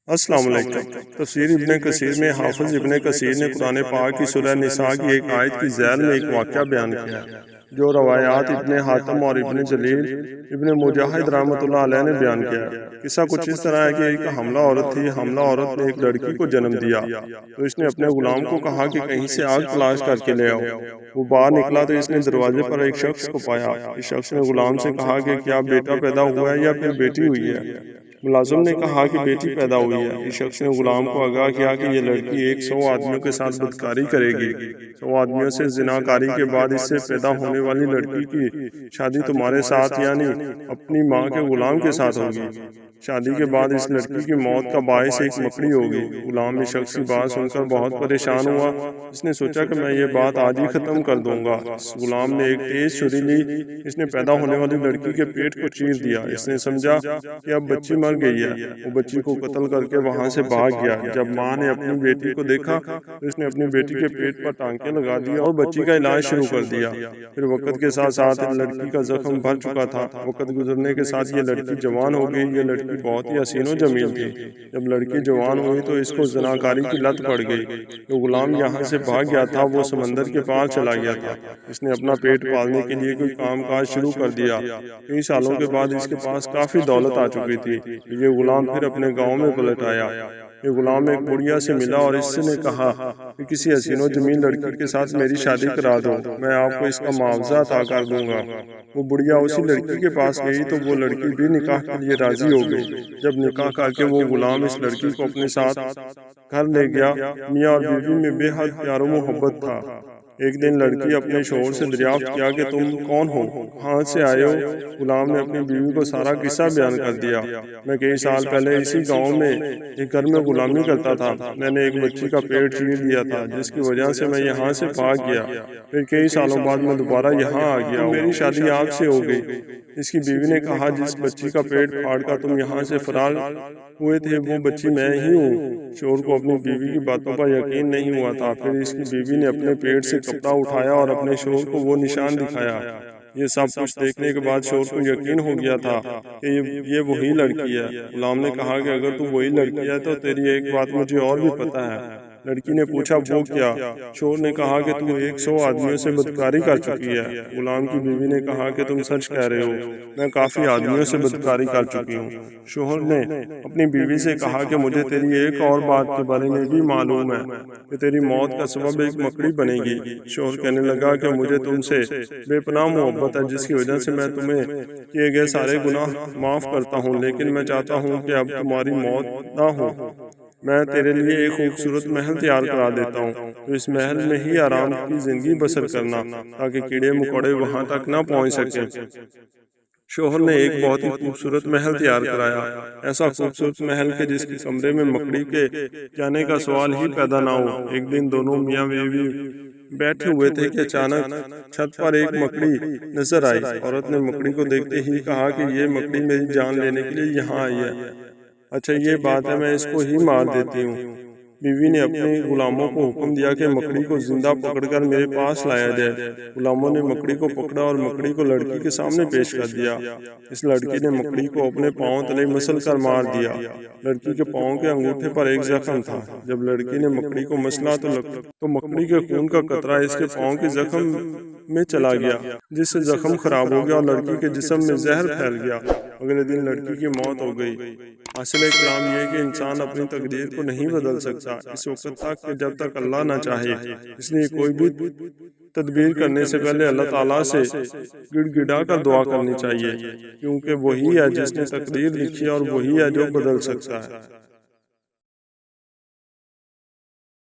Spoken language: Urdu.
السلام علیکم۔ تفسیر ابن کثیر میں حافظ ابن کثیر نے قرآن پاک کی سورہ نساء کی ایک آیت کی ذیل میں ایک واقعہ بیان کیا ہے جو روایات ابن حاتم اور ابن جلیل ابن مجاہد رحمۃ اللہ علیہ نے بیان کیا ہے۔ قصہ کچھ اس طرح ہے کہ ایک حاملہ عورت تھی۔ حاملہ عورت نے ایک لڑکی کو جنم دیا تو اس نے اپنے غلام کو کہا کہ کہیں سے آگ تلاش کر کے لے آؤ۔ وہ باہر نکلا تو اس نے دروازے پر ایک شخص کو پایا۔ اس شخص نے غلام سے کہا کہ کیا بیٹا پیدا ہوا ہے یا پھر بیٹی ہوئی ہے؟ ملازم نے کہا کہ بیٹی پیدا ہوئی ہے۔ اس شخص نے غلام کو آگاہ کیا کہ یہ لڑکی 100 آدمیوں کے ساتھ بدکاری کرے گی۔ 100 آدمیوں سے زناکاری کے بعد اس سے پیدا ہونے والی لڑکی کی شادی تمہارے ساتھ یعنی اپنی ماں کے غلام کے ساتھ ہوگی۔ شادی کے بعد اس لڑکی کی موت کا باعث ایک مکڑی ہوگی۔ غلام اس شخص کی بات سن کر بہت پریشان ہوا۔ اس نے سوچا کہ میں یہ بات آج ہی ختم کر دوں گا۔ غلام نے ایک تیز چھری لی۔ اس نے پیدا ہونے والی لڑکی کے پیٹ کو چیر دیا۔ اس نے سمجھا کہ اب بچی مر گئی ہے۔ وہ بچی کو قتل کر کے وہاں سے بھاگ گیا۔ جب ماں نے اپنی بیٹی کو دیکھا تو اس نے اپنی بیٹی کے پیٹ پر ٹانکے لگا دیا اور بچی کا علاج شروع کر دیا۔ پھر وقت کے ساتھ ساتھ لڑکی کا زخم بھر چکا تھا۔ وقت گزرنے کے ساتھ یہ لڑکی جوان ہو گئی۔ یہ لڑکی بہت ہی حسین و جمیل تھی۔ جب لڑکی جوان ہوئی تو اس کو زناکاری کی لت پڑ گئی۔ جو غلام یہاں سے بھاگ گیا تھا وہ سمندر کے پار چلا گیا تھا۔ اس نے اپنا پیٹ پالنے کے لیے کوئی کام کاج شروع کر دیا۔ کئی سالوں کے بعد اس کے پاس کافی دولت آ چکی تھی۔ یہ غلام پھر اپنے گاؤں میں پلٹ آیا۔ یہ غلام ایک بڑھیا سے ملا اور اس نے کہا کہ کسی حسین و جمیل لڑکی کے ساتھ میری شادی کرا دو، میں آپ کو اس کا معاوضہ عطا کر دوں گا۔ وہ بڑھیا اسی لڑکی کے پاس گئی تو وہ لڑکی بھی نکاح کے لیے راضی ہو گئی۔ جب نکاح کر کے وہ غلام اس لڑکی کو اپنے ساتھ گھر لے گیا، میاں اور بیوی میں بے حد پیار و محبت تھا۔ ایک دن لڑکی اپنے شوہر سے دریافت کیا کہ تم کون ہو، کہاں سے آئے ہو؟ غلام نے اپنی بیوی کو سارا قصہ بیان کر دیا۔ میں کئی سال پہلے اسی گاؤں میں ایک گھر میں غلامی کرتا تھا۔ میں نے ایک بچی کا پیٹ چیر دیا تھا جس کی وجہ سے میں یہاں سے بھاگ گیا۔ پھر کئی سالوں بعد میں دوبارہ یہاں آ گیا۔ میری شادی آپ سے ہو گئی۔ اس کی بیوی نے کہا جس بچی کا پیٹ پھاڑ کر تم یہاں سے فرار ہوئے تھے وہ بچی میں ہی ہوں۔ شوہر کو اپنی بیوی کی باتوں پر یقین نہیں ہوا تھا۔ پھر اس کی بیوی نے اپنے پیٹ سے کپڑا اٹھایا اور اپنے شوہر کو وہ نشان دکھایا۔ یہ سب کچھ دیکھنے کے بعد شوہر کو یقین ہو گیا تھا کہ یہ وہی لڑکی ہے۔ غلام نے کہا کہ اگر تو وہی لڑکی ہے تو تیری ایک بات مجھے اور بھی پتہ ہے۔ لڑکی نے پوچھا وہ کیا؟ شوہر نے کہا کہ تو 100 آدمیوں سے بدکاری کر چکی ہے۔ غلام کی بیوی نے کہا کہ تم سچ کہہ رہے ہو، میں کافی آدمیوں سے بدکاری کر چکی ہوں۔ شوہر نے اپنی بیوی سے کہا کہ مجھے تیری ایک اور بات کے بارے میں بھی معلوم ہے کہ تیری موت کا سبب ایک مکڑی بنے گی۔ شوہر کہنے لگا کہ مجھے تم سے بے پناہ محبت ہے جس کی وجہ سے میں تمہیں کیے گئے سارے گناہ معاف کرتا ہوں، لیکن میں چاہتا ہوں کہ اب تمہاری موت نہ ہو۔ میں تیرے لیے ایک خوبصورت محل تیار کرا دیتا ہوں، تو اس محل میں ہی آرام کی زندگی بسر کرنا تاکہ کیڑے مکوڑے وہاں تک نہ پہنچ سکیں۔ شوہر نے ایک بہت ہی خوبصورت محل تیار کرایا، ایسا خوبصورت محل کہ جس کے کمرے میں مکڑی کے جانے کا سوال ہی پیدا نہ ہو۔ ایک دن دونوں میاں بیوی بیٹھے ہوئے تھے کہ اچانک چھت پر ایک مکڑی نظر آئی۔ عورت نے مکڑی کو دیکھتے ہی کہا کہ یہ مکڑی میری جان لینے کے لیے یہاں آئی ہے۔ اچھا یہ بات ہے، میں اس کو ہی مار دیتی ہوں۔ بیوی نے اپنے غلاموں کو حکم دیا کہ مکڑی کو زندہ پکڑ کر میرے پاس لایا جائے۔ غلاموں نے مکڑی کو پکڑا اور مکڑی کو لڑکی کے سامنے پیش کر دیا۔ اس لڑکی نے مکڑی کو اپنے پاؤں تلے مسل کر مار دیا۔ لڑکی کے پاؤں کے انگوٹھے پر ایک زخم تھا۔ جب لڑکی نے مکڑی کو مسلا تو مکڑی کے خون کا قطرہ اس کے پاؤں کے زخم میں چلا گیا، جس سے زخم خراب ہو گیا اور لڑکی کے جسم میں زہر پھیل گیا۔ اگلے دن لڑکی کی موت ہو گئی۔ حاصل کلام یہ کہ انسان اپنی تقدیر کو نہیں بدل سکتا اس وقت تک کہ جب تک اللہ نہ چاہے۔ اس لیے کوئی بھی تدبیر کرنے سے پہلے اللہ تعالیٰ سے گڑ گڑا کر دعا کرنی چاہیے، کیونکہ وہی ہے جس نے تقدیر لکھی اور وہی ہے جو بدل سکتا ہے۔